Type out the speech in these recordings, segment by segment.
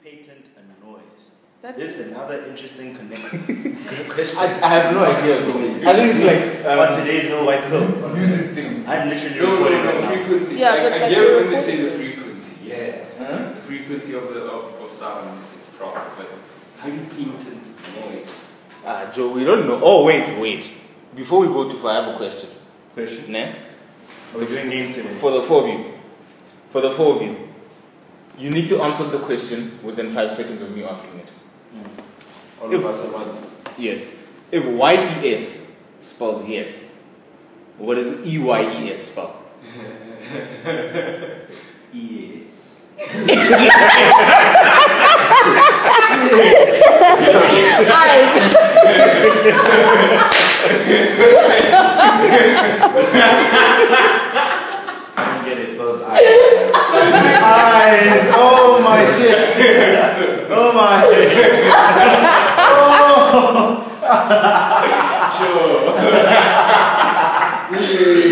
patent a noise? That's This is another interesting question. I have no idea. I think it's like on today's little white pill. music things. I'm literally recording right now. Frequency. Yeah, but I like get we're when they say the recording. frequency. Yeah. The frequency of sound is proper, but how do you patent noise? Joe, we don't know. Oh, wait. Before we go too far, I have a question. Question? Ne? Are we doing names today? For the four of you, you need to answer the question within 5 seconds of me asking it. All of us at once. Yes. If YES spells yes, what does EYES spell? Yes. eyes. I don't get it. Spells eyes. Eyes! Oh my shit! Oh my! Sure.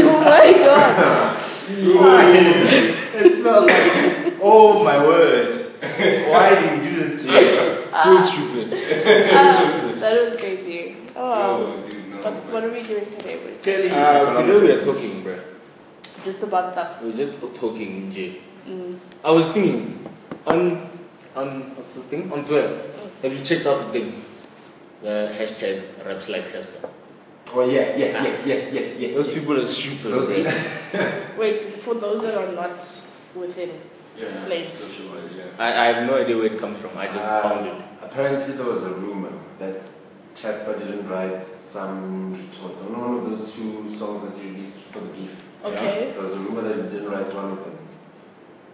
Oh my god. It smells like. Oh my word! Why do you do this to me? Feel stupid. That was crazy. Oh, wow. No, dude, no. But what are we doing today? Clearly, Today we are talking, bro. Just about stuff. We're just talking, Jay. Mm. I was thinking, on what's this thing? On Twitter. Have you checked out the thing? The hashtag raps like Casper. Oh yeah. Those people are stupid, Those- bro. Wait, for those that are not within, explain. Social media. I have no idea where it comes from. I just found it. Apparently there was a rumor that Casper didn't write some retort on one of those 2 songs that he released for the beef. Okay. There was a rumor that he didn't write one of them.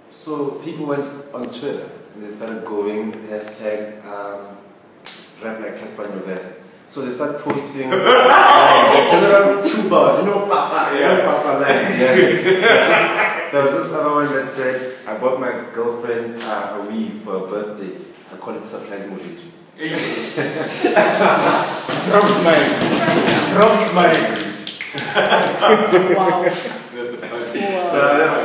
So people went on Twitter and they started going hashtag rap like Casper in your verse. So they started posting general 2 bars, Papa, Papa lines. There was this other one that said, I bought my girlfriend a weave for her birthday. I call it surprise mortgage. Drops mine. Wow.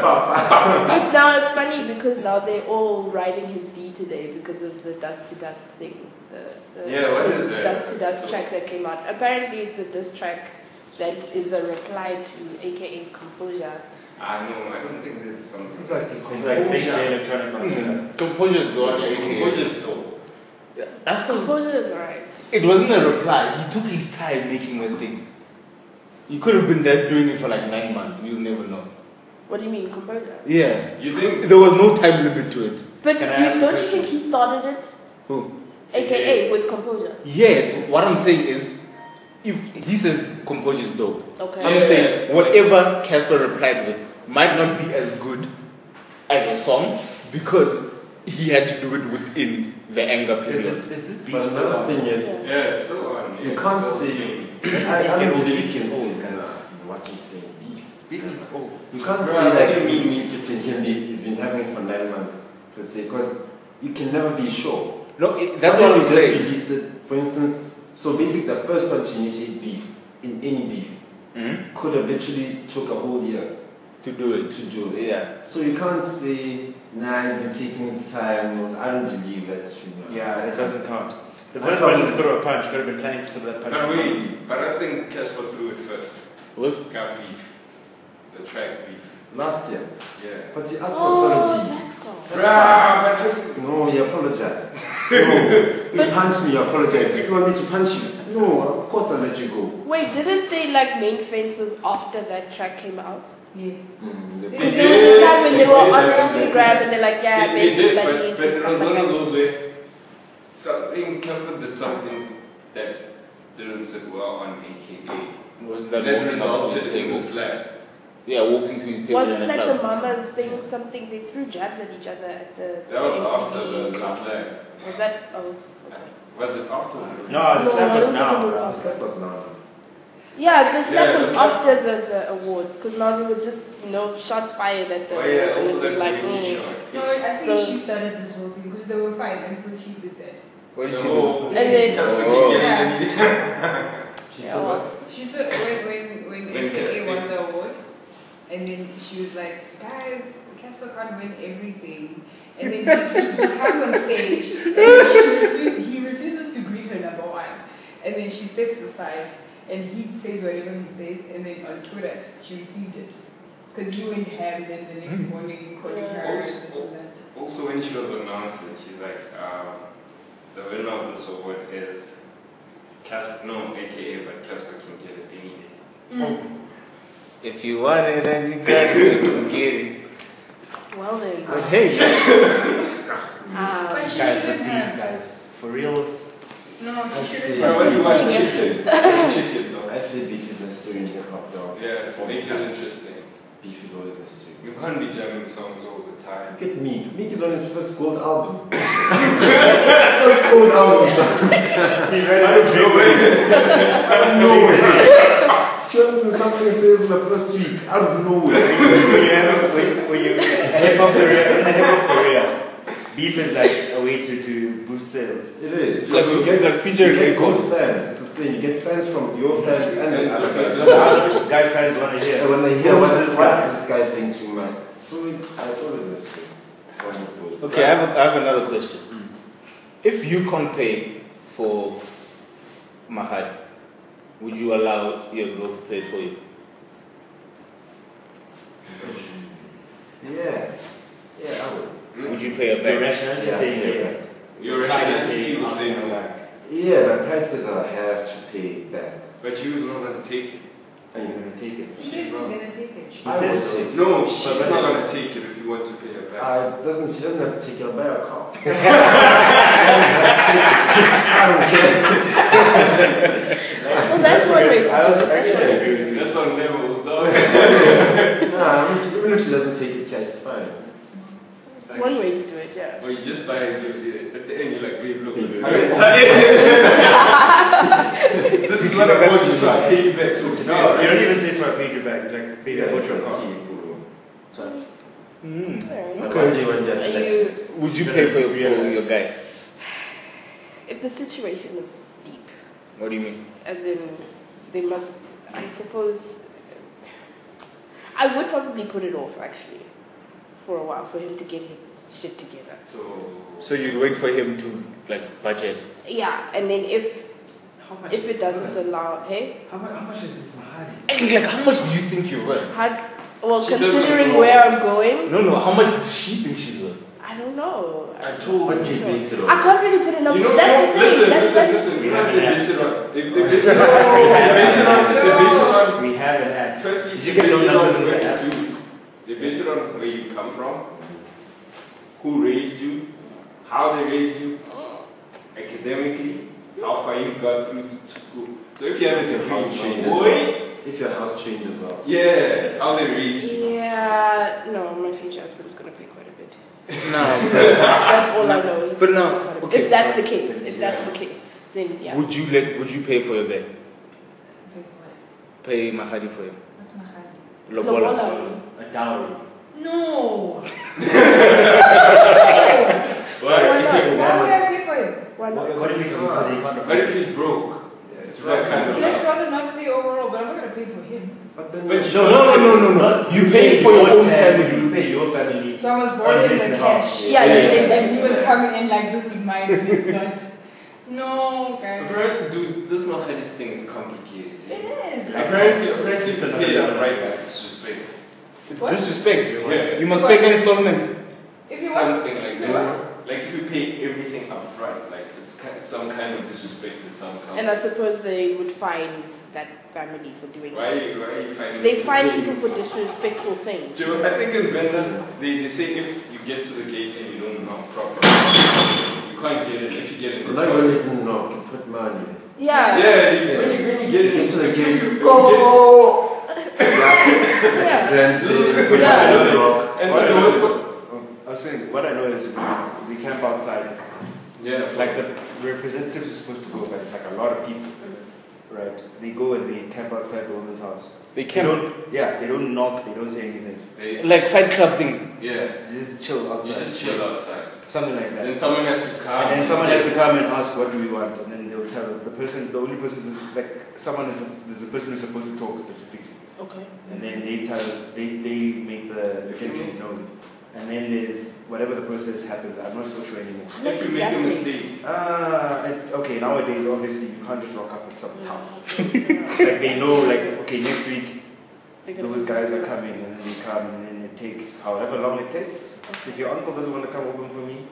Papa. But now it's funny because now they're all riding his D today because of the Dust to Dust thing. What is his that? Dust to Dust track that came out. Apparently it's a diss track that is a reply to AKA's Composure. I don't think this is something. It's like fake electronic content. Composure is the one that Composure's dope. That's because Composure is alright. it wasn't a reply. He took his time making the thing. He could have been there doing it for like 9 months. We'll never know. What do you mean, Composure? Yeah. You think? There was no time limit to it. But Can I ask a don't you question? think he started it? Who? AKA with Composure. Yes. What I'm saying is, if he says composure is dope, Okay. I'm saying whatever Casper replied with might not be as good as a song because he had to do it within the anger period. Is this beef But still another on? thing is, Yeah. it's still on. you can't say. I don't believe you can say what he's saying. Beef is old. You can't Bro, say what that do you mean? he's been having it for 9 months per se, because you can never be sure. No, that's what I'm Just saying. released it, for instance. So basically, the first one to initiate beef in any beef could have literally took a whole year To do it. to do it. Yeah. So you can't say, nah, he's been taking his time. No, I don't believe that's true. Yeah, it doesn't count. The I first thought- person to throw a punch could have been planning to throw that punch. But for months. wait, but I think Casper threw it first. With Got beef. The track beef. Last year. Yeah. But he asked for Oh, apologies. that song. No, he apologized. No, you punched me, you apologized. You still want me to punch you? No, of course I'll let you go. Wait, didn't they like make fences after that track came out? Yes. Because there was a time when they were on Instagram and they're like, yeah, They best did, buddy. but it was one of those where something, Casper did something that didn't sit well on AKA. was That walking up to resulted his in table. the slap. Yeah, walking to his table Wasn't in a that club. the mamas thing, something, they threw jabs at each other at the That was MTV after the cast? slap. Was that, oh, okay. Was it after? No, the No, slap I was don't think it now. was The after. step was now. Yeah, the slap Yeah, the was slap- after the awards, because now they were just, shots fired at the Oh awards, yeah, and also it was that like, community shot. No, I think So- she started this whole thing because they were fine until she did that. What did The she do? whole- And then- Casper Oh. kept getting- She Yeah, said well, what? She said when When AKA Casper- won the award, and then she was like, guys, Casper can't win everything. And then he comes on stage stage, and he refuses to greet her, number one. And then she steps aside, and he says whatever he says, and then on Twitter, she received it. Because you went ham, then the next morning calling her this and that. Also, when she was announcing it, she's like, the winner of this award is Casper, no, AKA, but Casper can get it any day. If you want it and you got it, you can get it. Well then. But hey, But she Guys, shouldn't but have. these guys, for reals. No, I she see. shouldn't But have. what do you want? Yes. Chicken, though. I say beef is necessary in hip hop, though. Yeah, it makes it interesting. Beef is always necessary. You can't be jamming songs all the time. Look at Meek. Meek is on his first gold album. First gold album, son. He's ready to drink with Out of nowhere. Children something says in the first week. Out of nowhere. when you hip hop career, in the hip hop career, beef is like a way to boost sales. It is. It's like- You it's like featuring you get Akon. good fans. It's the thing. You get fans from your fans and the other The guys. other guys' fans want to hear. And when they hear What's what's this this guy saying to man. So it's always this thing. Sound good. okay, I have another question. If you can't pay for Mahadi, would you allow your girl to pay it for you? Yeah. Yeah, I would. Would you pay her The back? rationality Yeah, saying yeah. yeah. Your Pride is rationality saying would say I'll no. back. Yeah, my pride says I have to pay back. But you was not going to take it. Are you going to take it? He says he's gonna take it. He I would says take it. No, she's But- not going to take it if you want to pay her back. She doesn't have to take it, I'll buy her a car. I don't care. Well, that's one way to do it. I also That's one way to do it. That's on levels, dog. Nah, even if she doesn't take it cash, it's fine. It's one way to do it, yeah. Or you just buy it and gives you it. At the end, you're like, babe, look, Babe, I'm tired. This is what I want you to pay you back. So it's no, fair, you don't right? even say so I paid you back. Like, paid you bought your car. So, Fair enough. Okay, when Are you, Would you pay for your guy? if the situation is deep, What do you mean? as in they must, I suppose, I would probably put it off actually for a while for him to get his shit together. So you'd wait for him to like budget. Yeah, and then if how much? it doesn't allow, hey, How much is this Mahadi? Like how much do you think you're worth? well, She doesn't considering know. where I'm going, No. How much does she think she's worth? I don't know. I told What you. do you base it on? I can't really put enough. You know, that's no, the thing. listen. We You know what have they an base it on? They base it on. No. They base it on. We have an ad. Firstly, Did they you get base those it on numbers in where the app? they base it on where you come from, who raised you, how they raised you, academically, how far you got through to school. So if you have If your house a trained as boy, well. If your house trained as well. yeah, how they raised you. Yeah, no, my future husband is going to pay quite a bit. No. That's all I know. He's But gonna no, pay quite a bit. okay, If that's so the case, then yeah. Would you pay for your guy? Pay Mahadi for him? What's my hand? Lobola. Lobola. A dowry. No! Why not? Why would I pay for him? Why not? What do you mean? Because he can't What if afford it? he's broke? Yeah, it's That kind of Let's rather not pay overall, but I'm not gonna pay for him. But then But No. You pay for your own family. You pay your family. So I was borrowing this the and half. cash. Yeah, Yes. And he was coming in like, this is mine, and it's not. No, guys. Apparently, dude, this Mahadis thing is complicated. It is. Apparently, to pay that right is disrespect. What? Disrespect. Yeah. You must pay an installment. If you want, Something like if you that. want, Like if you pay everything up front, like it's some kind of disrespect in some kind. And I suppose they would fine that family for doing Why that. are you finding? They fine people for disrespectful things. So I think in Venda, they say if you get to the gate and you don't knock properly, you can't get in. If you get in, I'm not going to even knock. You put money. Yeah. when you get in, Get to the gate. you Go! Yeah. Grand Yeah. rock. And What the I worst know part- I was saying, what I know is we camp outside. yeah, Like the representatives are supposed to go, but it's like a lot of people, right? They go and they camp outside the woman's house. They They can don't, yeah, they don't knock, they don't say anything. like Fight Club things. yeah, They just chill outside. you just chill outside. Something like that. Then someone has to come. And then someone say- has to come and ask, what do we want? And then they'll tell the person, the only person, like someone is, there's a person who's supposed to talk specifically. Okay. And then they tell, they make the intentions known. And then there's, whatever the process happens, I'm not so sure anymore. If you make a That's it. mistake? Okay, nowadays, obviously, you can't just rock up at someone's house. Like, they know, like, okay, next week, those guys are coming, and then they come, and then it takes however long it takes. If your uncle doesn't want to come open for me,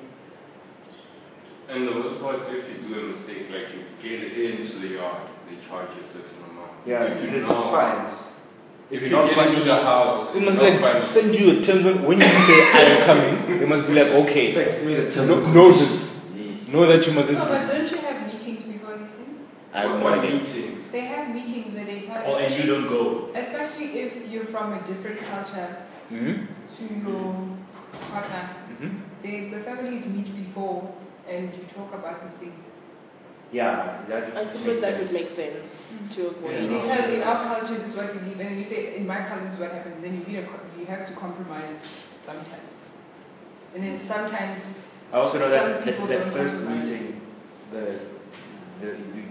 And the worst part, if you do a mistake, like you get into the yard, they charge you a certain amount. yeah, if you there's know, fines. if you you don't get find into me- the house, They must no like fines. send you a terms of, when you say I am coming, they must be like, okay, Text me the terms know, and know conditions. this. Yes. Know that you mustn't No, do but this. don't you have meetings before these things? I have no What idea. meetings? They have meetings where they tell, Oh, and you don't go. especially if you're from a different culture Mm-hmm. to your partner. Mm-hmm. The families meet before and you talk about these things. Yeah, that I suppose makes that sense. would make sense to avoid. They tell in our culture this is what we believe, and then you say in my culture this is what happened. Then you have to compromise sometimes, and then sometimes I also know Some that people that don't first compromise. meeting,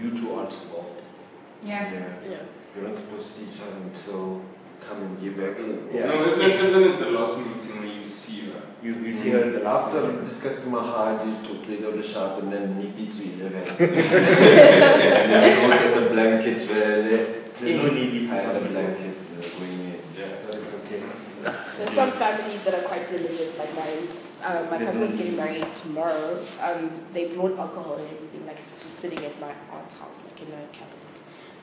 you two aren't involved. yeah. Yeah. You're not supposed to see each other until come and give her. Yeah. No, isn't it the last meeting when you see her? You see her in the After laughter. this customer hard, you to play the shop and then he beats you 11. And then you look at the blanket, There's no need I for had a something. blanket going in. Yes. But it's okay. There's some families that are quite religious, like mine. My cousin's getting married tomorrow. They brought alcohol and everything, like it's just sitting at my aunt's house, like in a cabinet.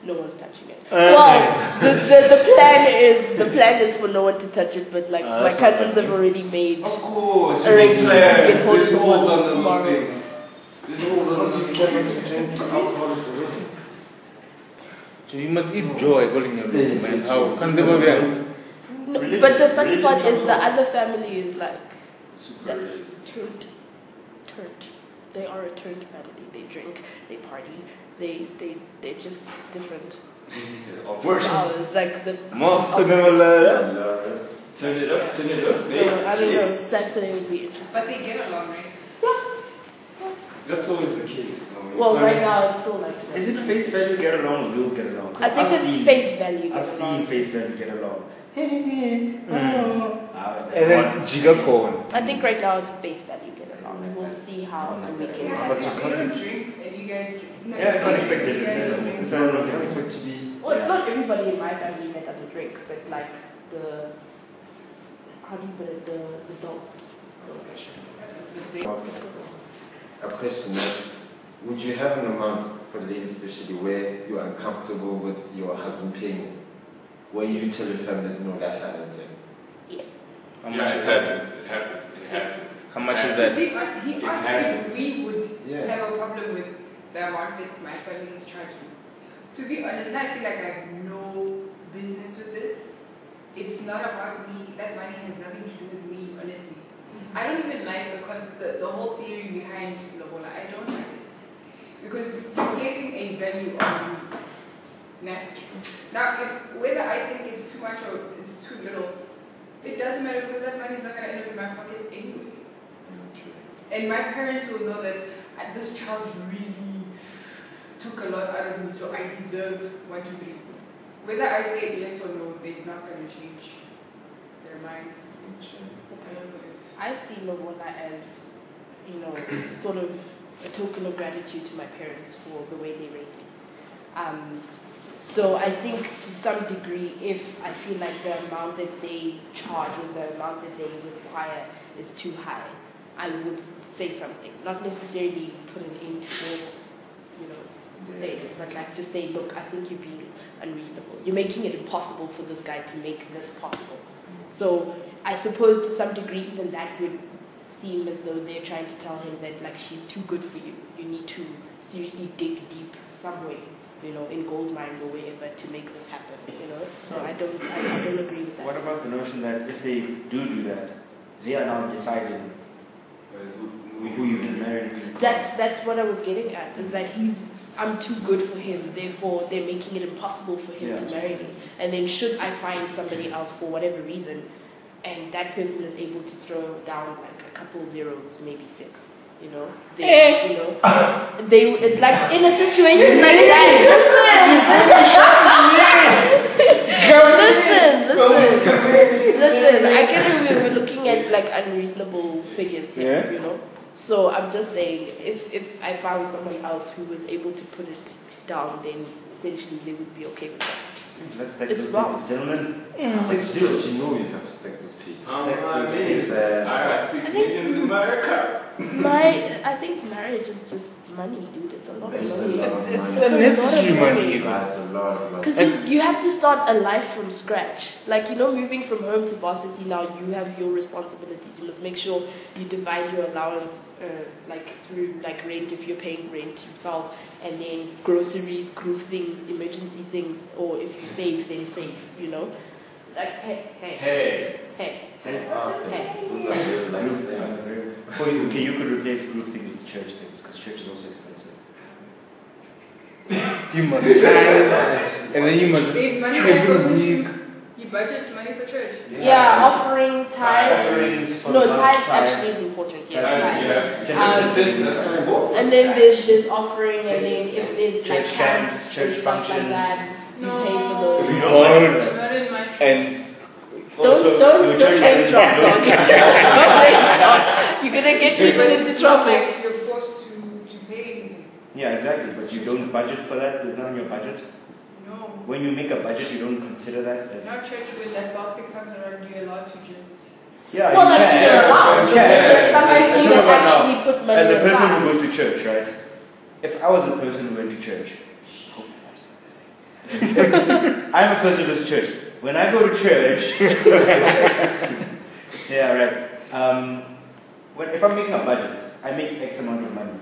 No one's touching it. Well, the plan is for no one to touch it, but like my that's not cousins have already made. Of course. Arrangements to get hold of There's the rules bottles on those tomorrow. things. There's rules on You those cannot things. drink alcohol at the wedding. So you must eat joy calling your Yeah, local man. it's How? true. Can they be able? No, Religion- but the funny religion part is the comes other family is like Super related. turned. They are a turned family. They drink, they party, they're just different. Worse. Ours, like the More opposite. Hilarious. Turn it up, turn it up. So I don't know. Saturday would be interesting. But they get along, right? That's always the case. No? Well, right now it's still like. Is it face value get along? We'll get along. I think it's seen- face value. I've get seen along. face value get along. And then Jiga Corn. I think right now it's face value get along. We'll see how the weekend. Yeah, But you you don't can't- drink and you guys drink. No, Yeah, I can't expect you it. guys don't drink. Fair enough. You can't expect to be. Well, it's not everybody in my family that doesn't drink, but like the how do you put it? The adults. A question would you have an amount for ladies especially where you're uncomfortable with your husband paying? Where you tell your family that no, that's not it. Yes. How Yeah, much it is that? happens. It happens. It happens. How much is To that? be hon- He It asked happens. if we would Yeah. have a problem with the amount that my family is charging. To be honest, I feel like I have no business with this. It's not about me. That money has nothing to do with me, honestly. I don't even like the whole theory behind Lobola. I don't like it. Because you're placing a value on me. Now, whether I think it's too much or it's too little, it doesn't matter because that money is not going to end up in my pocket anyway. And my parents will know that this child really took a lot out of me, so I deserve 1, 2, 3. Whether I say yes or no, they're not going to change their minds. I don't know if I see Lobola as, you know, sort of a token of gratitude to my parents for the way they raised me. So I think to some degree, if I feel like the amount that they charge or the amount that they require is too high, I would say something. Not necessarily put an end to, you know, things, but like just say, look, I think you're being unreasonable. You're making it impossible for this guy to make this possible. So I suppose to some degree, even that would seem as though they're trying to tell him that like she's too good for you. You need to seriously dig deep some way, you know, in gold mines or wherever to make this happen, you know. So I don't agree with that. What about the notion that if they do that, they are now deciding who you can marry? That's what I was getting at, is that I'm too good for him, therefore they're making it impossible for him to marry me. And then should I find somebody else for whatever reason, and that person is able to throw down like a couple zeros, maybe 6, you know, they, you know, they like in a situation like that. Listen. I get we're looking at like unreasonable figures here, you know. So I'm just saying, if I found someone else who was able to put it down, then essentially they would be okay with that. Let's take It's those wrong. things, gentlemen. Mm. 6-0. You know you have to stack those people. I It's, got 6 millions in my account. I think marriage is just money, dude. It's a lot of It's a money. lot of It's money. unnecessary money. That's a lot of money. Because you have to start a life from scratch. Like, moving from home to varsity now, you have your responsibilities. You must make sure you divide your allowance, through, rent if you're paying rent yourself, and then groceries, groove things, emergency things, or if you save, then save, Like, hey. Those are real life things. Okay, you could replace group things with church things, because church is also expensive. You must tithe, and then you must There's money that every goes week. into. You budget money for church. Yeah, offering tithes. Offerings for No, the tithes tithes. actually is important. Tithes, Yes, Yeah. tithes. That's fine, both. And then there's offering, and then if there's Church camps camps, church and stuff like functions. that, you No. pay for those. You don't budget for that. Not in my church. And Don't your church name doesn't- drop, dog. Don't name drop. You're gonna get people But into it's not trouble. like you're forced to pay anything. Yeah, exactly. But you don't budget for that. It's not on your budget. No. When you make a budget, you don't consider that. As, Not church, when that basket comes around, you're allowed to just. yeah, Well, you I mean, you're allowed, You but then there's some can. people It's not that about now. actually put money As a person who aside. goes to church, right? If I was a person who went to church, I'm a person who goes to church. When I go to church, yeah, right. If I'm making a budget, I make X amount of money.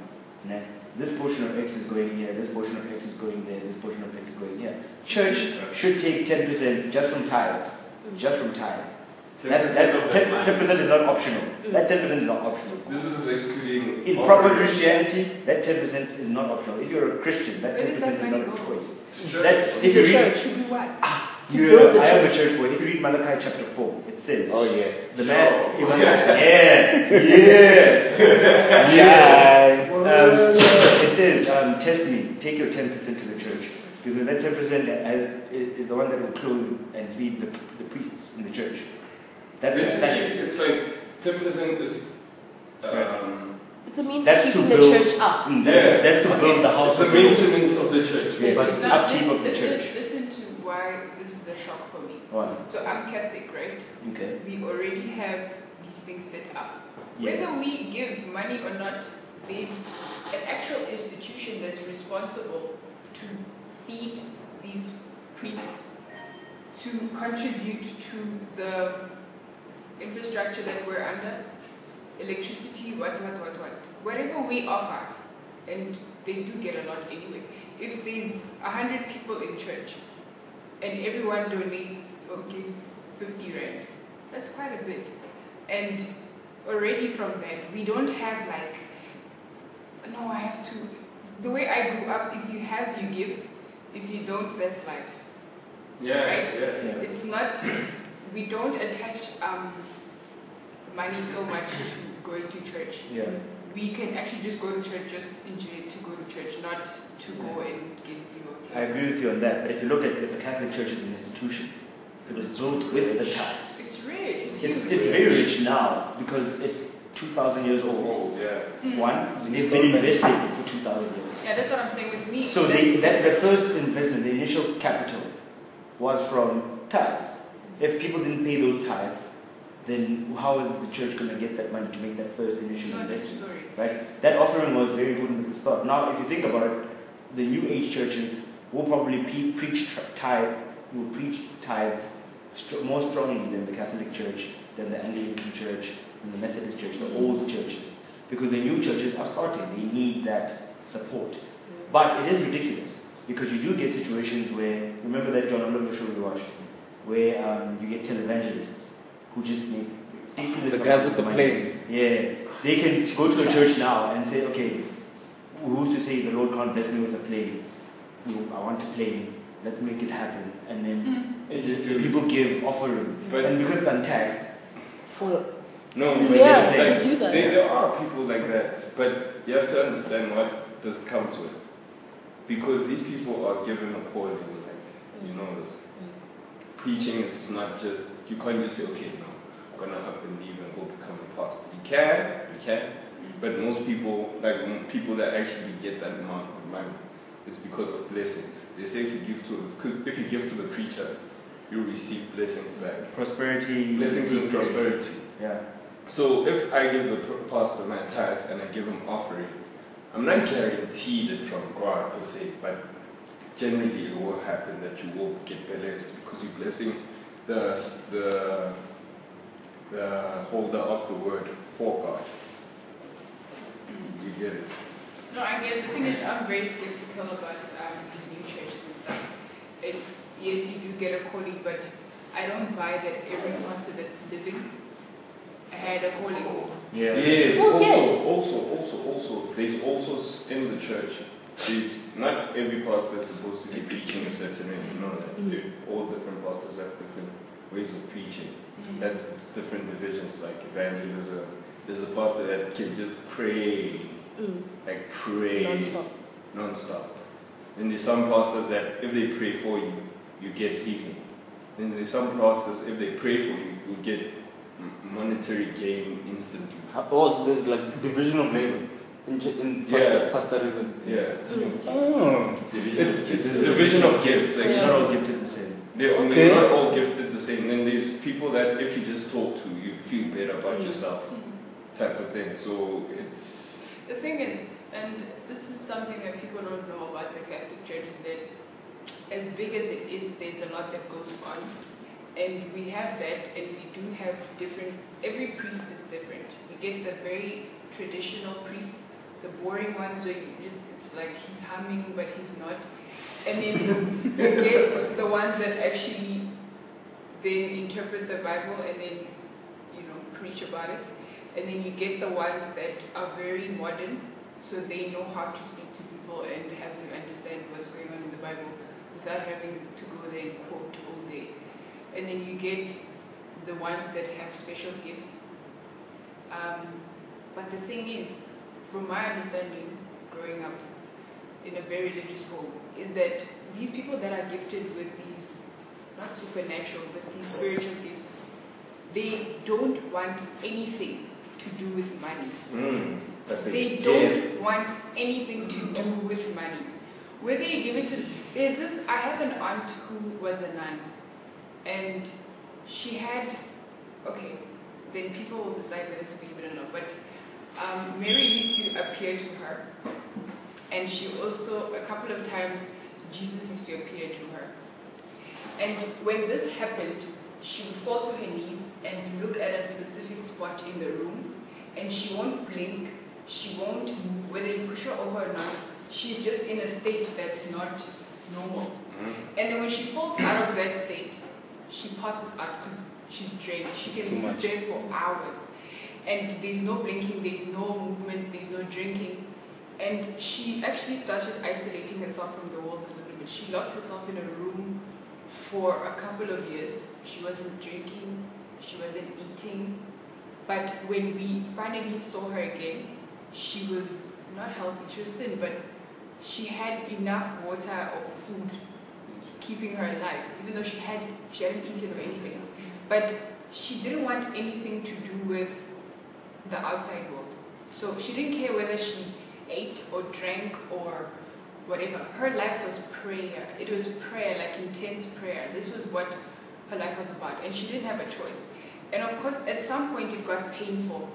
Nah. This portion of X is going here. This portion of X is going there. This portion of X is going here. Church should take 10% just from tithe. Just from tithe. That's 10% is not optional. That 10% is not optional. This is excluding. In proper Christianity, that 10% is not optional. If you're a Christian, that Where 10% does is that not money a go? choice. Church. That's, To if you the read, church. To do what? To build the I am a church. church boy. If you read Malachi chapter 4, it says, oh yes, the man, he was it says, test me, take your 10% to the church. Because that 10% is the one that will clothe and feed the priests in the church. That's the Basically, second. it's like 10% is. It's a means That's of to keeping the build- church up. That's to build the house It's the of the Lord. maintenance of the church. Yes. basically. But upkeep of the listen, church. listen to why this is a shock for me. One. So I'm Catholic, right? Okay. We already have these things set up. Yeah. Whether we give money or not, there's an actual institution that's responsible to feed these priests, to contribute to the infrastructure that we're under, electricity, what. Whatever we offer, and they do get a lot anyway. If there's 100 people in church, and everyone donates or gives 50 rand, that's quite a bit. And already from that, we don't have like, no, I have to. The way I grew up, if you have, you give. If you don't, that's life. Yeah, Right? yeah. It's not, we don't attach money so much to going to church. Yeah. We can actually just go to church, just enjoy it to go to church, not to go and give your I agree with you on that, but if you look at the Catholic Church as an institution, it was built with the tithes. It's rich. It's very rich now because it's 2,000 years old. Oh, yeah. One, they've been investing for 2,000 years. Yeah, that's what I'm saying with me. So That's- the first investment, the initial capital, was from tithes. If people didn't pay those tithes, then how is the church going to get that money to make that first initial no, true investment? story. Right? That offering was very important at the start. Now, if you think about it, the New Age churches will probably preach tithes more strongly than the Catholic Church, than the Anglican Church, than the Methodist Church, the old churches. Because the new churches are starting, they need that support. But it is ridiculous, because you do get situations where, remember that John Oliver show we watched, where you get televangelists who just make ridiculous the guys amounts with of the money. planes. Yeah, they can go to a church now and say, okay, who's to say the Lord can't bless me with a plane? I want a plane, let's make it happen. And then the people give offering. But- and because it's untaxed, No, Yeah, but they like, do that. there are people like that, but you have to understand what this comes with. Because these people are given a calling, like, this preaching, it's not just, you can't just say, okay, no, I'm going to up and leave and go become a pastor. You can, But most people, like people that actually get that amount of money, it's because of blessings. They say if you give to the preacher, you receive blessings back. Prosperity. Blessings and prosperity. Yeah. So if I give the pastor my tithe and I give him offering, I'm not guaranteed it from God per se, but generally it will happen that you will get blessed because you're blessing the holder of the word for God. You get it? No, I get it. The thing is, I'm very skeptical about these new churches and stuff. Yes, you do get a calling, but I don't buy that every pastor that's living had a calling. Yeah. Yes, Oh, also, there's also in the church, there's not every pastor is supposed to be preaching a certain way. You know that. All different pastors have different ways of preaching. That's different divisions, like evangelism. There's a pastor that can just pray, like pray non-stop. And there's some pastors that if they pray for you, you get healing. And there's some pastors, if they pray for you, you get monetary gain instantly. Oh, there's like division of labor in pastorism. Yeah. Oh. It's a division of gifts. Like, Not all gifted the same. They're not all gifted the same. Then there's people that if you just talk to, you feel better about yourself, type of thing. So it's... The thing is, and this is something that people don't know about the Catholic Church, is that as big as it is, there's a lot that goes on. And we have that, and we do have different, every priest is different. You get the very traditional priest, the boring ones where you just, it's like he's humming but he's not. And then you get the ones that actually then interpret the Bible and then, preach about it. And then you get the ones that are very modern, so they know how to speak to people and have you understand what's going on in the Bible without having to go there and quote all day. And then you get the ones that have special gifts. But the thing is, from my understanding, growing up in a very religious home, is that these people that are gifted with these, not supernatural, but these spiritual gifts, they don't want anything to do with money. They don't want anything to do with money. Whether you give it to, I have an aunt who was a nun, and she had, then people will decide whether to believe it or not, but Mary used to appear to her, and she also, a couple of times, Jesus used to appear to her. And when this happened, she would fall to her knees and look at a specific spot in the room, and she won't blink, she won't move, whether you push her over or not, she's just in a state that's not normal. And then when she falls out of that state, she passes out because she's drained. She can sit there for hours. And there's no blinking, there's no movement, there's no drinking. And she actually started isolating herself from the world a little bit. She locked herself in a room for a couple of years. She wasn't drinking, she wasn't eating. But when we finally saw her again, she was not healthy, she was thin, but she had enough water or food keeping her alive, even though she hadn't eaten or anything. But she didn't want anything to do with the outside world. So she didn't care whether she ate or drank or whatever. Her life was prayer. It was prayer, like intense prayer. This was what her life was about. And she didn't have a choice. And of course, at some point it got painful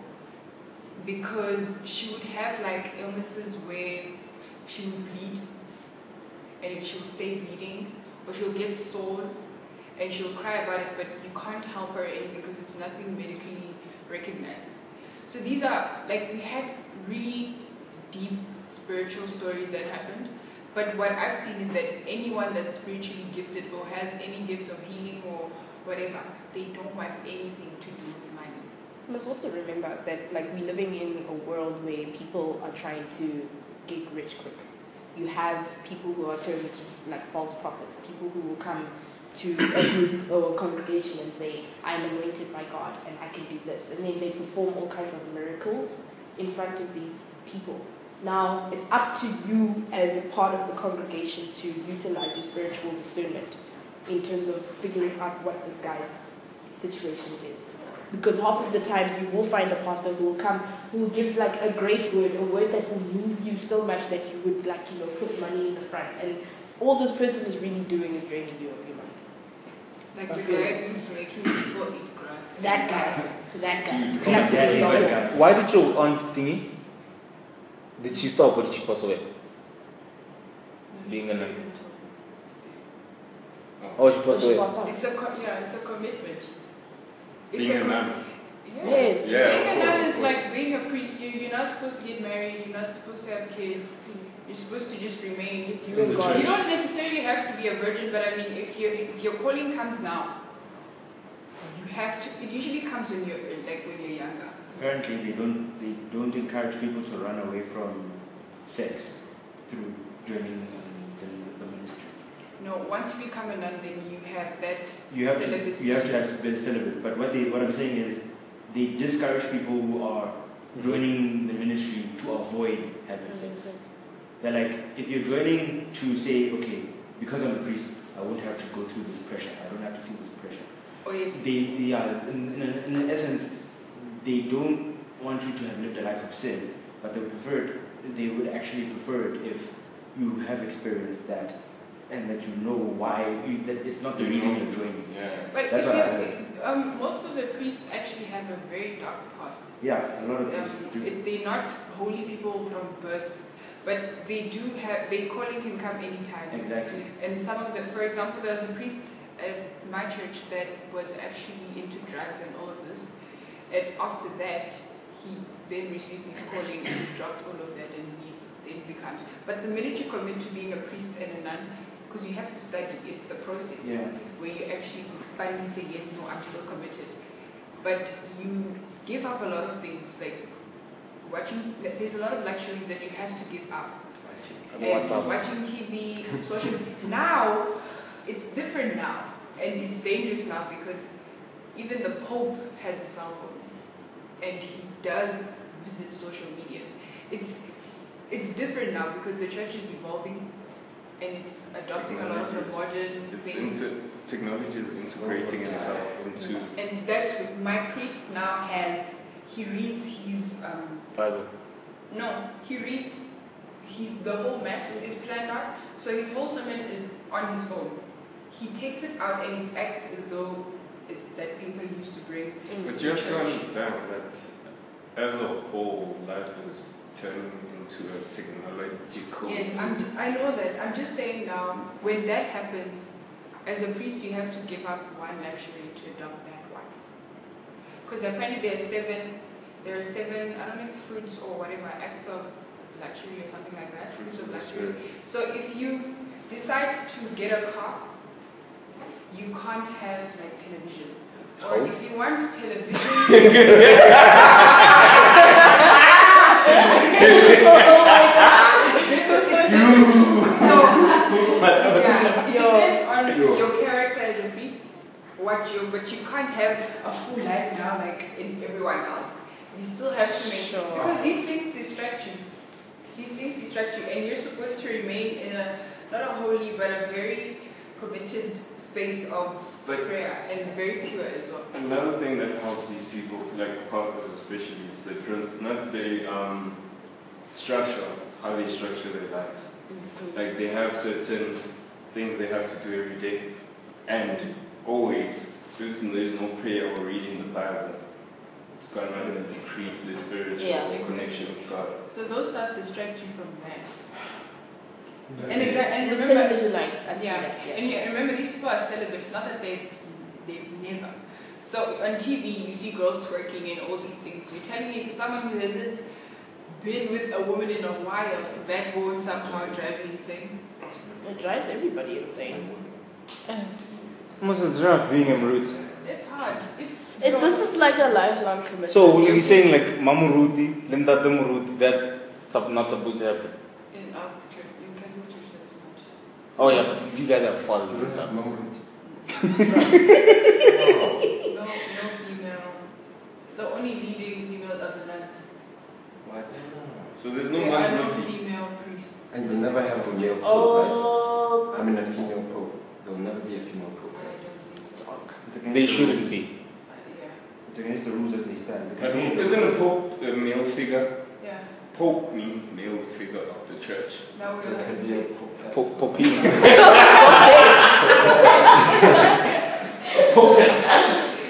because she would have like illnesses where she would bleed and she would stay bleeding, or she'll get sores and she'll cry about it, but you can't help her or anything because it's nothing medically recognized. So these are, like, we had really deep spiritual stories that happened, but what I've seen is that anyone that's spiritually gifted or has any gift of healing or whatever, they don't want anything to do with money. You must also remember that, like, we're living in a world where people are trying to get rich quick. You have people who are termed like false prophets, people who will come to a group or a congregation and say, I'm anointed by God and I can do this. And then they perform all kinds of miracles in front of these people. Now, it's up to you as a part of the congregation to utilize your spiritual discernment in terms of figuring out what this guy's situation is. Because half of the time you will find a pastor who will come, who will give like a great word, a word that will move you so much that you would like, put money in the front. And all this person is really doing is draining you of your money. Like the guy who's making people eat grass. That guy. Yeah, Classic he's example. that guy. Why did your aunt thingy? Did she stop or did she pass away? Being a nun. Oh, she passed away. It's a commitment. Being a nun. Yes. Yeah, Being a of nun course, is of like course. being a priest. You're not supposed to get married. You're not supposed to have kids. You're supposed to just remain. It's you and God. You don't necessarily have to be a virgin, but I mean, if your calling comes now, you have to. It usually comes when you're younger. Apparently, they don't encourage people to run away from sex through joining the ministry. No, once you become a nun, then you have that You have celibacy. to have been celibate. But what I'm saying is, they discourage people who are joining the ministry to avoid having sex. They're like, if you're joining to say, okay, because I'm a priest, I won't have to go through this pressure. I don't have to feel this pressure. Oh yes. In essence, they don't want you to have lived a life of sin, but they would actually prefer it if you have experienced that and that you know why, that it's not the reason you're joining. Yeah. But That's if what you, most of the priests actually have a very dark past. Yeah, a lot of priests do. They're not holy people from birth, but they do have. Their calling can come anytime. Exactly. And some of them, for example, there was a priest at my church that was actually into drugs and all of this. And after that, he then received his calling and he dropped all of that and he then becomes. But the minute you commit to being a priest and a nun, because you have to study, it's a process where you actually finally say, yes, no, I'm still committed. But you give up a lot of things, like watching, there's a lot of luxuries that you have to give up. And watching TV, social now, it's different now. And it's dangerous now because even the Pope has a cell phone. And he does visit social media. It's different now because the church is evolving and it's adopting a lot of the modern things. Technology is integrating itself into... And that's what my priest now has. He reads his... Bible. No, he reads... the whole mass is planned out. So his whole sermon is on his phone. He takes it out and it acts as though it's that paper he used to bring. But you have to understand that as a whole, life is turning into a technological... Yes, I know that. I'm just saying now, when that happens, as a priest, you have to give up one luxury to adopt that one. Because apparently there are seven, I don't know if fruits or whatever, acts of luxury or something like that, fruits of luxury. So if you decide to get a car, you can't have like television. Or if you want television... It depends on your character as a priest, but you can't have a full life now like in everyone else. You still have to make sure, because these things distract you. And you're supposed to remain in not a holy, but a very committed space of prayer and very pure as well. Another thing that helps these people, like pastors especially, is the structure, how they structure their lives. Like they have certain things they have to do every day, and always, if there's no prayer or reading the Bible, it's gonna decrease the spiritual connection with God. So those stuff distract you from that. And And with remember, television lights, I see that. and remember, these people are celibate. It's not that they've never. So on TV, you see girls twerking and all these things. You're telling me, for someone who hasn't been with a woman in a while, that won't somehow drive me insane. It drives everybody insane. Almost it's rough being a Mruti. It's hard. This is like a lifelong commitment. So you're saying like Mamu Ruti, Linda Muruti, that's not supposed to happen? In our church, in Catholic Church, that's not. Oh yeah, you guys have fathers and stuff. No female. The only leading female are the nuns. What? So there's no There are no one female priests. And you'll never have a male pope, right? Oh, I mean a female pope. There will never be a female pope. I don't think so. They shouldn't be. Yeah. It's against the rules as they stand. I mean, isn't a pope a male figure? Yeah. Pope means male figure of the church. Now we're There allowed could to be a say. Popine.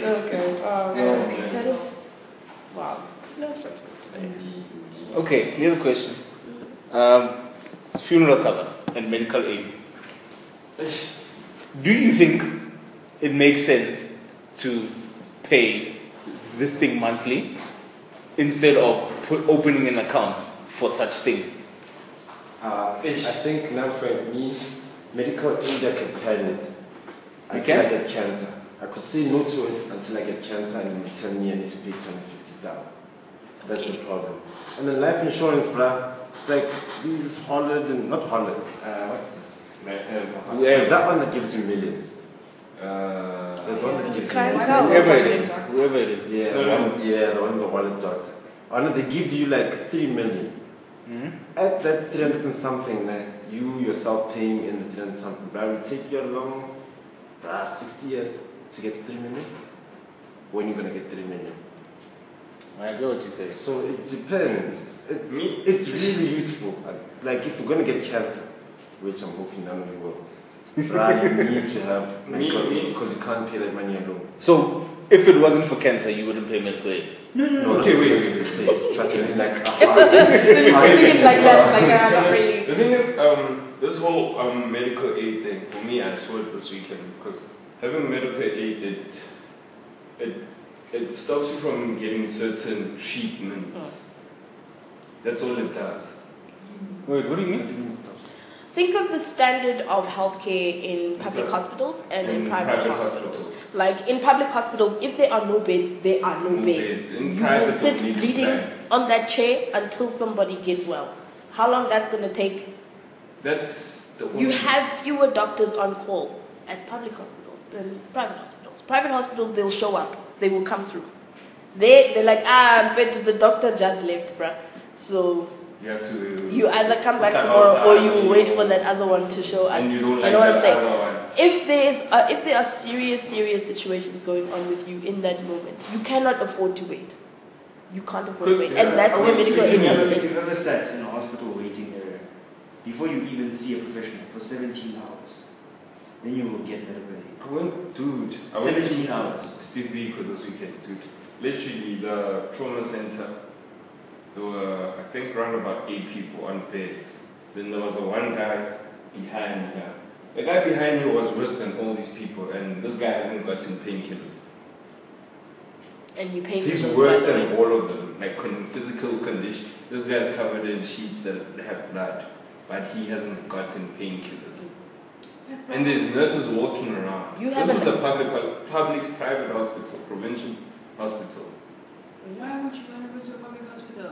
Okay. Yeah. That is. Wow. No, it's something today. Okay, here's a question. Funeral cover and medical aids. Do you think it makes sense to pay this thing monthly instead of opening an account for such things? I think now for me, medical aid I can plan it You until can? I get cancer. I could say no to it until I get cancer and you tell me I need to pay 250 down. That's the problem. And then life insurance, bruh, it's like these not Holland, what's this? Whoever. That one that gives you millions. There's one that gives you Clientele. millions. Whoever it is. Yeah, So the one the wallet doctor. One they give you like 3 million. That's 300 and something, like you yourself paying in the 300 and something. But it will take you along 60 years to get to 3 million. When you're gonna get 3 million? I get what you say. So it depends. It's really useful. Like if you're gonna get cancer, which I'm hoping none of you will, you need to have medical aid because you can't pay that money alone. So, if it wasn't for cancer, you wouldn't pay medical aid? No, Okay, wait. They say try to be like Then you putting it like that, it's like, not really. The thing is, this whole medical aid thing, for me, I saw it this weekend because having medical aid, it stops you from getting certain treatments. That's all it does. Wait, what do you mean? Think of the standard of healthcare in public hospitals and in private hospitals. Like in public hospitals, if there are no beds, there are no beds. In You private, will sit you need to bleeding plan. on that chair until somebody gets well. How long that's going to take? That's the You only- have fewer doctors on call at public hospitals than private hospitals. Private hospitals, they'll show up. They will come through. They're like, I'm fit. The doctor just left, bruh. So You have to. you either come back Come tomorrow or outside, you will wait for that other one to show up. And you don't You like know what that I'm saying? other one. If there are serious situations going on with you in that moment, you cannot afford to wait. You can't afford to wait, and that's where medical aid comes If in. you've ever sat in a hospital waiting area, before you even see a professional for 17 hours, then you will get medical aid. I went to 17 hours. Steve Biko this weekend, dude. Literally, the trauma center, there were, I think, around about 8 people on beds. Then there was one guy behind her. The guy behind me was worse than all these people, and this guy hasn't gotten painkillers. And you pay for He's those, worse by the way. than all of them, like in physical condition. This guy's covered in sheets that have blood, but he hasn't gotten painkillers. And there's nurses walking around. You This is haven't- the public-private hospital, provincial hospital. Why would you want to go to a public hospital?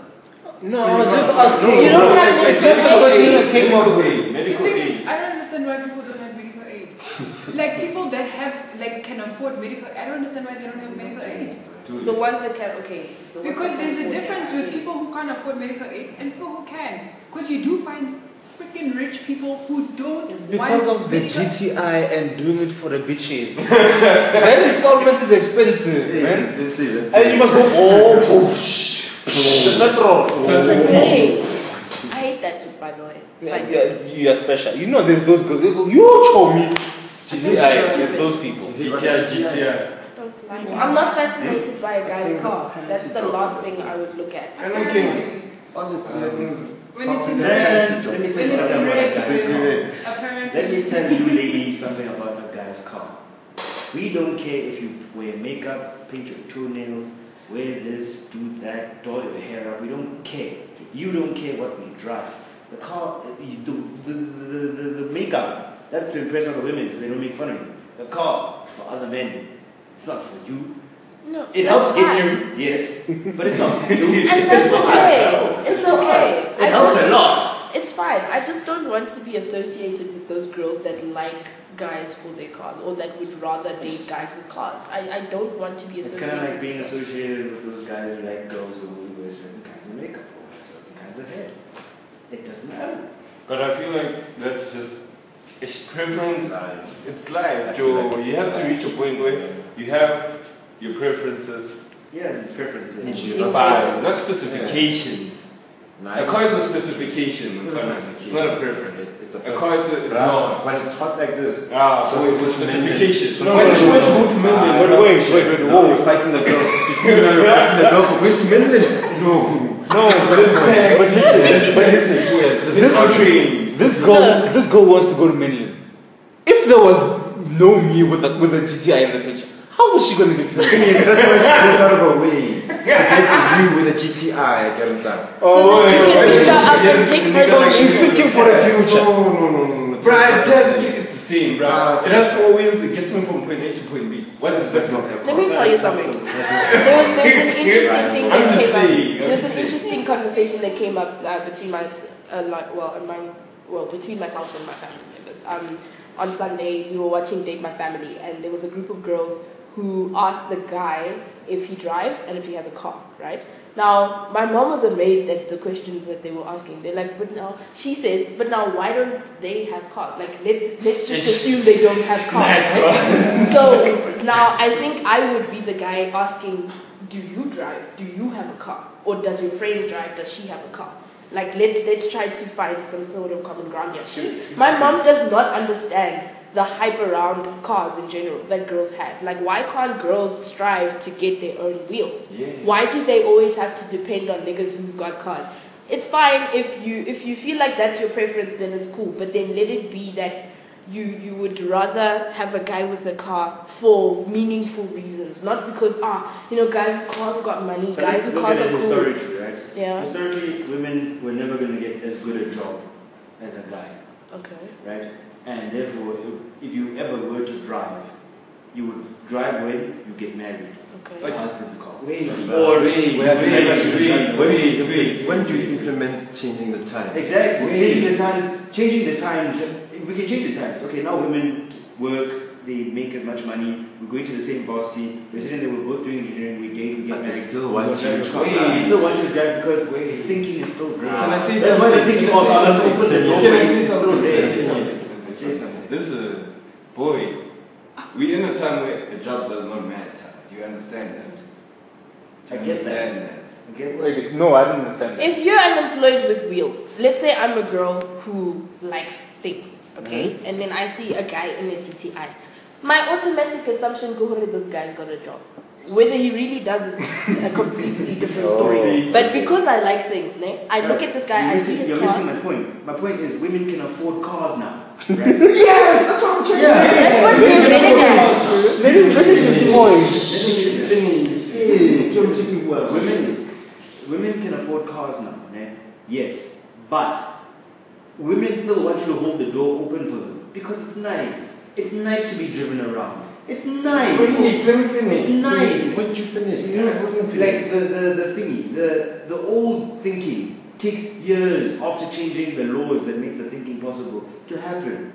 No, I was just asking. You don't have It's just a question that came up with. The Medical thing aid. is, I don't understand why people don't have medical aid. Like people that have, like, can afford medical. I don't understand why they don't have medical aid. Dude, The ones that can, okay. the ones Because that there's can a afford difference it. with people who can't afford medical aid and people who can. Because you do find freaking rich people who don't It's want because of the medical GTI and doing it for the bitches. That installment is expensive, man. And you must go, oh, the petrol. It's annoying. I hate that just by the way. Yeah, Side yeah, note. you are special. You know, there's those girls. They go, you show me. GTI. There's those people. GTI. Don't like it. I'm not fascinated by a guy's car. That's the last thing I would look at. And okay. Honestly, I think When it's in Let red. me tell When you it's something in about red, a guy's car. apparently. Let me tell you ladies something about a guy's car. We don't care if you wear makeup, paint your toenails, wear this, do that, doll your hair up. We don't care. You don't care what we drive. The car, the makeup, that's to impress other women so they don't make fun of you. The car, for other men. It's not for you. No, It helps that's get fine. you, yes, but it's not for you. And that's okay. It's okay. It helps a lot. It's fine. I just don't want to be associated with those girls that like guys for their cars or that would rather date guys with cars. I don't want to be It's associated kind of like being with that. associated with those guys who like girls who wear certain kinds of makeup or certain kinds of hair. It doesn't matter. But I feel like that's just it's preference. It's I life, feel Joe. like it's You have to life. reach a point where you have your preferences, Yeah, preferences. It's Yeah. deal But breakers. not specifications. A car is a specification. It's not a preference. It's a A car is a, it's not. When it's hot like this. So it's a specification. No, When no, you no, want to no. go to Menlyn, Wait, No, you're fighting the girl. You see now you're fighting the girl for going to Menlyn. No. But listen, this girl wants to go to Menlyn. If there was no me with a GTI in the picture, how was she going to get to Menlyn? That's why she goes out of her way to get to you with a GTI. Get him done. So that you can measure up and take personal She's measurements. looking for the future. No. Bruh, it's the same, bruh. Ah, It has 4 wheels, it gets me from point A to point B. What is That's this? not Let me tell you something. There was an interesting thing I'm that just came saying, up. There was an interesting conversation that came up between between myself and my family members. On Sunday, we were watching Date My Family, and there was a group of girls who asked the guy if he drives and if he has a car, right? Now, my mom was amazed at the questions that they were asking. They're like, but now, she says, but now why don't they have cars? Like, let's just assume they don't have cars. Right? So, now I think I would be the guy asking, do you drive? Do you have a car? Or does your friend drive? Does she have a car? Like, let's try to find some sort of common ground here. My mom does not understand the hype around cars in general that girls have. Like, why can't girls strive to get their own wheels? Yes. Why do they always have to depend on niggas who've got cars? It's fine if you feel like that's your preference, then it's cool. But then let it be that you would rather have a guy with a car for meaningful reasons, not because guys with cars have got money, But guys let's with look cars at are it cool. historically, right? Yeah. Historically, women were never going to get as good a job as a guy, Okay. right? And therefore, if you ever were to drive, you would drive when you get married. Okay. Your husband's car. Wait, When do you implement changing the time? Exactly. Wait. Changing the times. We can change the times. Okay, now women work, they make as much money, we go into the same varsity, we're sitting there, we're both doing engineering, we date, we get But they married. still want We you drive to a car. drive. They still want you to drive because thinking is still there. Can I say That's why something? they're thinking, Can I say let's something? open the door. Can I say It's still something? there. Can I say Say something? something. This is boy. We're in a time where a job does not matter. Do you understand that? I guess that. Understand that. Wait, no, I don't understand that. If you're unemployed with wheels, let's say I'm a girl who likes things, okay? Mm-hmm. And then I see a guy in a GTI. My automatic assumption, this guy's got a job. Whether he really does is a completely different story. But because I like things, I look at this guy, I see his You're car. missing my point. My point is women can afford cars now. Right? Yes, that's what I'm trying to say. That's what we're getting at. Let me finish this point. Women can afford cars now, yes, but women still want you to hold the door open for them because it's nice. It's nice to be driven around. It's nice. Let me finish. It's nice. When did you finish? Like the thingy, the old thinking takes years after changing the laws that make the thinking possible to happen.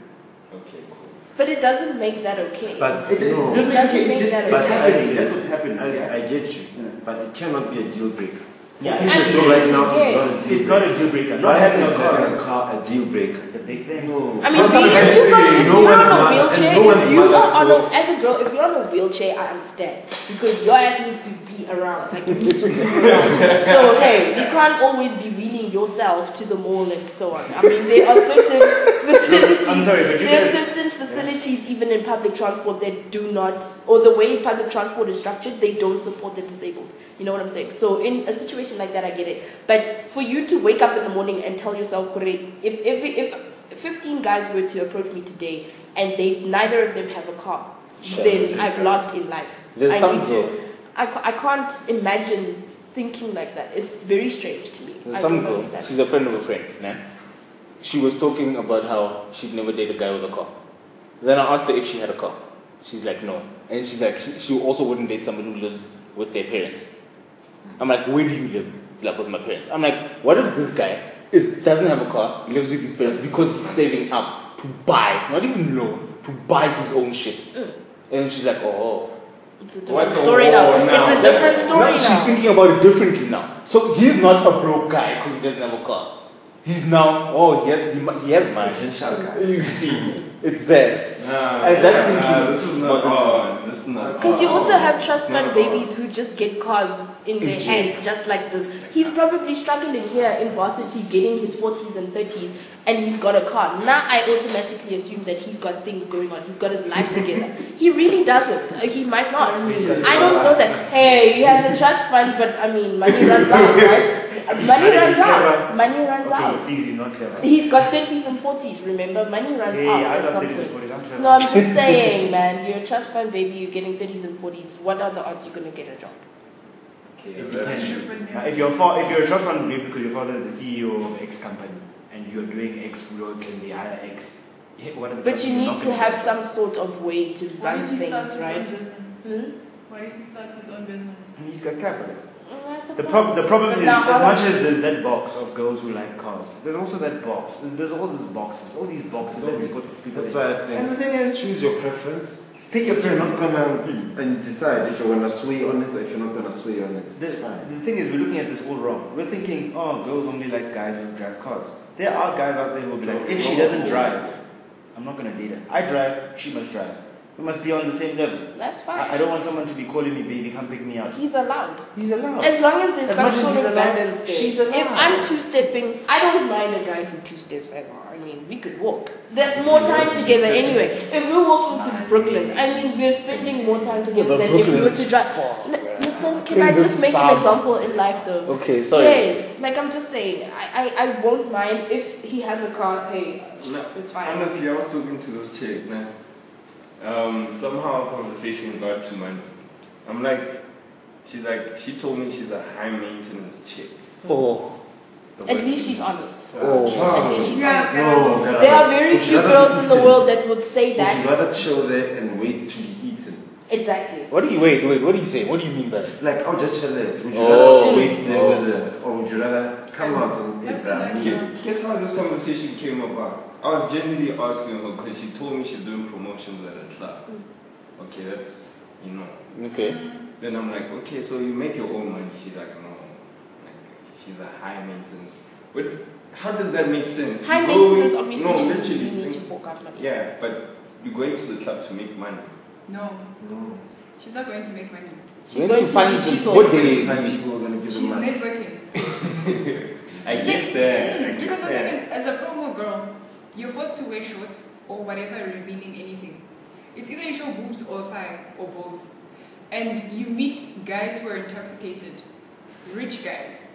Okay, cool. But it doesn't make that okay. But It doesn't make that but okay. as- That's what's happening. As Yeah. I get you, but it cannot be a deal breaker. Yeah, So right now, Yes. it's not a deal It's not a deal breaker. breaker. Not Why having is a having car. a deal breaker? It's a big thing. No. I mean, see, if you're on a wheelchair, as a girl, if you're on a wheelchair, I understand. Because your ass needs to be around. Like, you need to move around. So, hey, you can't always be wheeling yourself to the mall and so on. I mean, there are certain facilities. I'm sorry, but you there are guys- certain facilities, even in public transport, that do not, or the way public transport is structured, they don't support the disabled. You know what I'm saying? So, in a situation like that, I get it. But for you to wake up in the morning and tell yourself, if 15 guys were to approach me today and neither of them have a car, then I've lost in life. I can't imagine thinking like that. It's very strange to me. There's I some don't girl, understand. she's a friend of a friend, nah? She was talking about how she'd never date a guy with a car. Then I asked her if she had a car. She's like, no. And she's like, she also wouldn't date somebody who lives with their parents. I'm like, where do you live? Like, with my parents. I'm like, what if this guy doesn't have a car, lives with his parents because he's saving up to buy, not even loan, to buy his own shit. And she's like, oh. It's a different story now. It's a different story She's now. thinking about it differently now. So he's not a broke guy because he doesn't have a car. He's now, he has money. Potential guy. You see, it's there. And that's thinking. This is not on. it's not. Because you also have trust fund babies who just get cars in their hands just like this. He's probably struggling here in varsity getting his 40s and 30s and he's got a car. Now I automatically assume that he's got things going on. He's got his life together. He really doesn't. He might not. I don't know that. Hey, he has a trust fund, but I mean, money runs out, right? Money runs out. Money runs out. It's easy, not clever. He's got 30s and 40s, remember? Money runs Yeah, out I at got some 30s and point. 40s, I'm clever. No, I'm just saying, man. You're a trust fund baby, you're getting 30s and 40s. What are the odds you're going to get a job? Okay, It that's depends. true. Now, if you're a trust fund baby because your father is the CEO of X company and you're doing X work and they hire X, what are the But chances you you're need not to gonna have get? some sort of way to What run if he things, starts his own right? business? What if he starts his own business? He's got capital. I The suppose. problem But is, now as how much much- as there's that box of girls who like cars, there's also that box. There's all these boxes, all these boxes that we put people That's in. why I think. And the thing is, Choose your preference. pick your If you're not preference. gonna and decide if you're gonna sway on it or if you're not gonna sway on it. The, It's fine. the thing is, we're looking at this all wrong. We're thinking, oh, girls only like guys who drive cars. There are guys out there who will be like, if she doesn't drive, I'm not going to date her. I drive, she must drive. We must be on the same level. That's fine. I don't want someone to be calling me baby, come pick me up. He's allowed. He's allowed. As long as there's As some much as sort he's of allowed, balance there. she's allowed. If I'm two-stepping, I don't mind a guy who two-steps as well. I mean, we could walk. There's more time together anyway. If we're walking to Brooklyn, I mean, we're spending more time together than if we were to drive. Listen, can I just make an example in life though? Okay, sorry. Yes, like I'm just saying, I won't mind if he has a car, hey, No, it's fine. honestly, I was talking to this chick, man. Somehow a conversation got to money. I'm like, she told me she's a high maintenance chick. Oh. At least she's honest. Oh. At least she's Yeah, honest. No, There are very few girls in the world that would say Would you that. rather chill there and wait to be eaten? Exactly. What do you what do you say? What do you mean by that? Like, I'll just chill it. Would you Oh. rather wait there Oh. with the, or would you rather come out and eat That's that? nice. Guess how this conversation came about? I was genuinely asking her because she told me she's doing promotions at a club. Okay, that's, Okay. Then I'm like, okay, so you make your own money. She's like, no. Like, she's a high maintenance. But how does that make sense? High You go- maintenance, obviously, no, she literally. you need to fork out money. Yeah, but you're going to the club to make money. No, No. she's not going to make money. She's When going to to find eat the chisel. what they Five people are gonna give She's them money. networking. I get that. I Because get the thing that. is, as a promo girl, you're forced to wear shorts or whatever revealing anything. It's either you show boobs or thigh or both. And you meet guys who are intoxicated, rich guys,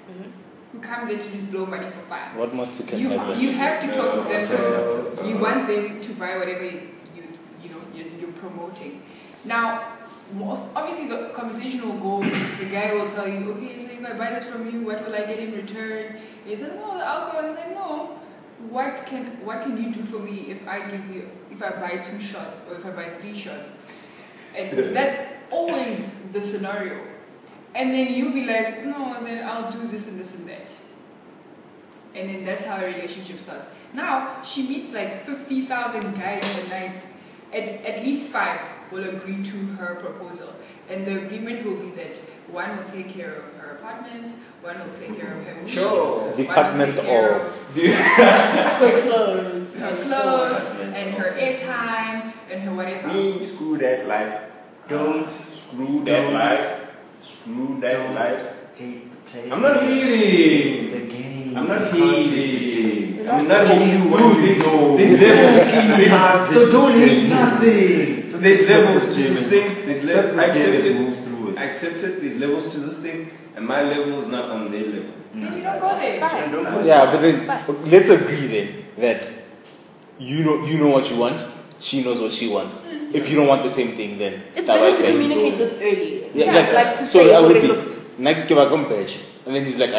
who come there to just blow money for fun. What must you can You happen? have to talk to them because you want them to buy whatever you're promoting. Now, obviously the conversation will go. The guy will tell you, okay, so if I buy this from you, what will I get in return? You say, no, the alcohol. He's like, no. What can you do for me if I buy 2 shots or if I buy 3 shots? And that's always the scenario. And then you'll be like, no, then I'll do this and this and that. And then that's how a relationship starts. Now, she meets like 50,000 guys in a night. At least 5 will agree to her proposal. And the agreement will be that one will take care of her apartment, one will take care of her meal, Sure. one Department will take care of- Her clothes. her clothes, and her airtime, and her whatever. Me, screw that life. Don't screw that life. Screw that life. Hate the play. I'm not hating. The game. I'm not You can't hating. You're I'm not not hating. hating. No. There's levels. So don't hate nothing. There's levels to this thing. There's Accept levels. this game Accept and it. move through it. Accept it. There's levels to this thing, and my level is not on their level. Then you don't go It's there. fine. Don't force Yeah, but It's then fine. let's agree then that you know what you want, she knows what she wants. If you don't want the same thing, then It's that better right to then communicate go. this early. Yeah, Like to so say, I would okay, be look. Nike give a compage, and then he's like,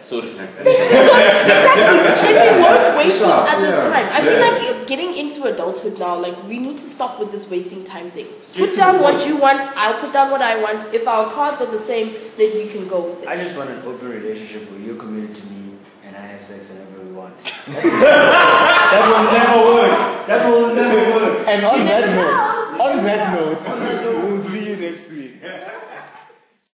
sorry. Exactly. Then we won't waste each Sure, other's yeah. time. I feel Yeah. like getting into adulthood now, like we need to stop with this wasting time thing. Straight Put to down the what point. you want, I'll put down what I want. If our cards are the same, then we can go with I it. just want an open relationship where you're committed to me and I have sex whenever we want. That will never work. That will never work. And on that note,